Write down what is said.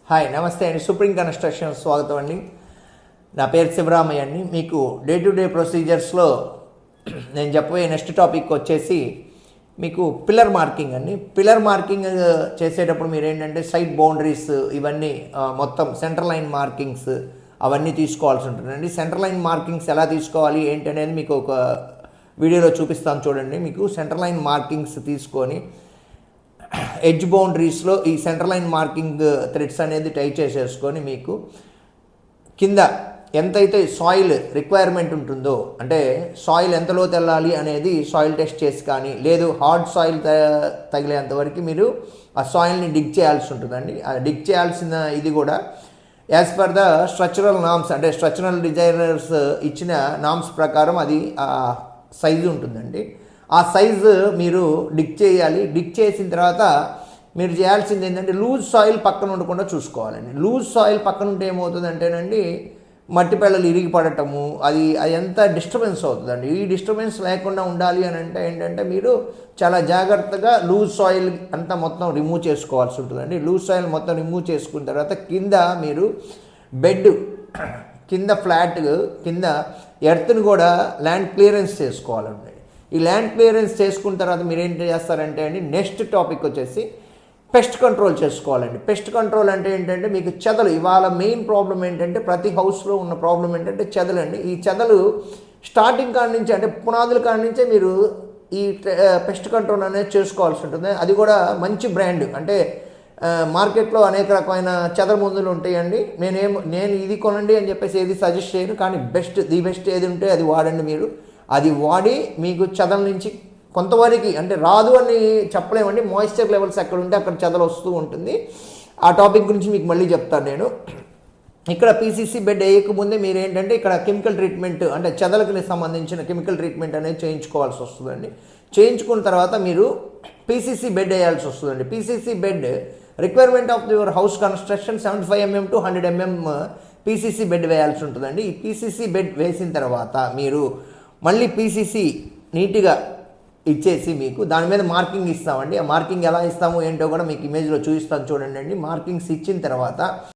Hi నమస్తే అండి. Supreme construction స్వాగతం అండి. నా పేరు శివరామయ్య అండి. మీకు డే టు డే ప్రొసీజర్స్లో నేను చెప్పబోయే నెక్స్ట్ టాపిక్ వచ్చేసి మీకు పిల్లర్ మార్కింగ్ అండి. పిల్లర్ మార్కింగ్ చేసేటప్పుడు మీరు ఏంటంటే సైడ్ బౌండరీస్ ఇవన్నీ మొత్తం సెంటర్ లైన్ మార్కింగ్స్ అవన్నీ తీసుకోవాల్సి ఉంటుందండి. సెంటర్ లైన్ మార్కింగ్స్ ఎలా తీసుకోవాలి ఏంటి అనేది మీకు ఒక వీడియోలో చూపిస్తాను చూడండి. మీకు సెంటర్ లైన్ మార్కింగ్స్ తీసుకొని ఎడ్జ్ బౌండరీస్లో ఈ సెంటర్ లైన్ మార్కింగ్ థ్రెడ్స్ అనేది టై చేసేసుకొని మీకు కింద ఎంతైతే సాయిల్ రిక్వైర్మెంట్ ఉంటుందో, అంటే సాయిల్ ఎంతలో తెల్లాలి అనేది సాయిల్ టెస్ట్ చేసి కానీ లేదు హార్డ్ సాయిల్ తగిలేంతవరకు మీరు ఆ సాయిల్ని డిగ్ చేయాల్సి ఉంటుందండి. ఆ డిగ్ చేయాల్సిన ఇది కూడా as per the structural norms, అంటే స్ట్రక్చరల్ డిజైనర్స్ ఇచ్చిన నామ్స్ ప్రకారం అది సైజు ఉంటుందండి. ఆ సైజు మీరు డిగ్ చేయాలి. డిగ్ చేసిన తర్వాత మీరు చేయాల్సింది ఏంటంటే లూజ్ సాయిల్ పక్కన ఉండకుండా చూసుకోవాలండి. లూజ్ సాయిల్ పక్కన ఉంటే ఏమవుతుందంటేనండి మట్టి పెళ్ళలు ఇరిగి పడటము, అది ఎంత డిస్టర్బెన్స్ అవుతుందండి. ఈ డిస్టర్బెన్స్ లేకుండా ఉండాలి అని అంటే ఏంటంటే మీరు చాలా జాగ్రత్తగా లూజ్ సాయిల్ అంతా మొత్తం రిమూవ్ చేసుకోవాల్సి ఉంటుందండి. లూజ్ సాయిల్ మొత్తం రిమూవ్ చేసుకున్న తర్వాత కింద మీరు బెడ్ కింద ఫ్లాట్ కింద ఎర్త్ని కూడా ల్యాండ్ క్లియరెన్స్ చేసుకోవాలండి. ఈ ల్యాండ్ క్లియరెన్స్ చేసుకున్న తర్వాత మీరు ఏం చేస్తారంటే అండి నెక్స్ట్ టాపిక్ వచ్చేసి పెస్ట్ కంట్రోల్ చేసుకోవాలండి. పెస్ట్ కంట్రోల్ అంటే ఏంటంటే మీకు చెదలు, ఇవాళ మెయిన్ ప్రాబ్లం ఏంటంటే ప్రతి హౌస్లో ఉన్న ప్రాబ్లం ఏంటంటే చెదలు అండి. ఈ చెదలు స్టార్టింగ్ కాడి నుంచి, అంటే పునాదుల కాడి నుంచే మీరు ఈ పెస్ట్ కంట్రోల్ అనేది చేసుకోవాల్సి ఉంటుంది. అది కూడా మంచి బ్రాండ్, అంటే మార్కెట్లో అనేక రకమైన చెదల మందులు ఉంటాయండి. నేను ఇది కొనండి అని చెప్పేసి ఏది సజెస్ట్ చేయను, కానీ ది బెస్ట్ ఏది ఉంటే అది వాడండి. మీరు అది వాడి మీకు చెదల నుంచి కొంతవరకు, అంటే రాదు అని చెప్పలేమండి, మాయిశ్చర్ లెవెల్స్ ఎక్కడ ఉంటే అక్కడ చెదలు వస్తూ ఉంటుంది. ఆ టాపిక్ గురించి మీకు మళ్ళీ చెప్తాను నేను. ఇక్కడ పీసీసీ బెడ్ వేయకముందే మీరు ఏంటంటే ఇక్కడ కెమికల్ ట్రీట్మెంట్, అంటే చెదలకు సంబంధించిన కెమికల్ ట్రీట్మెంట్ అనేది చేయించుకోవాల్సి వస్తుందండి. చేయించుకున్న తర్వాత మీరు పీసీసీ బెడ్ వేయాల్సి వస్తుందండి. PCC bed requirement of your house construction 75 mm to 100 mm PCC bed వేయాల్సి ఉంటుందండి. ఈ పీసీసీ బెడ్ వేసిన తర్వాత మీరు మళ్ళీ పీసీసీ నీట్గా ఇచ్చేసి మీకు దాని మీద మార్కింగ్ ఇస్తామండి. ఆ మార్కింగ్ ఎలా ఇస్తామో ఏంటో కూడా మీకు ఇమేజ్లో చూపిస్తాను చూడండి. మార్కింగ్స్ ఇచ్చిన తర్వాత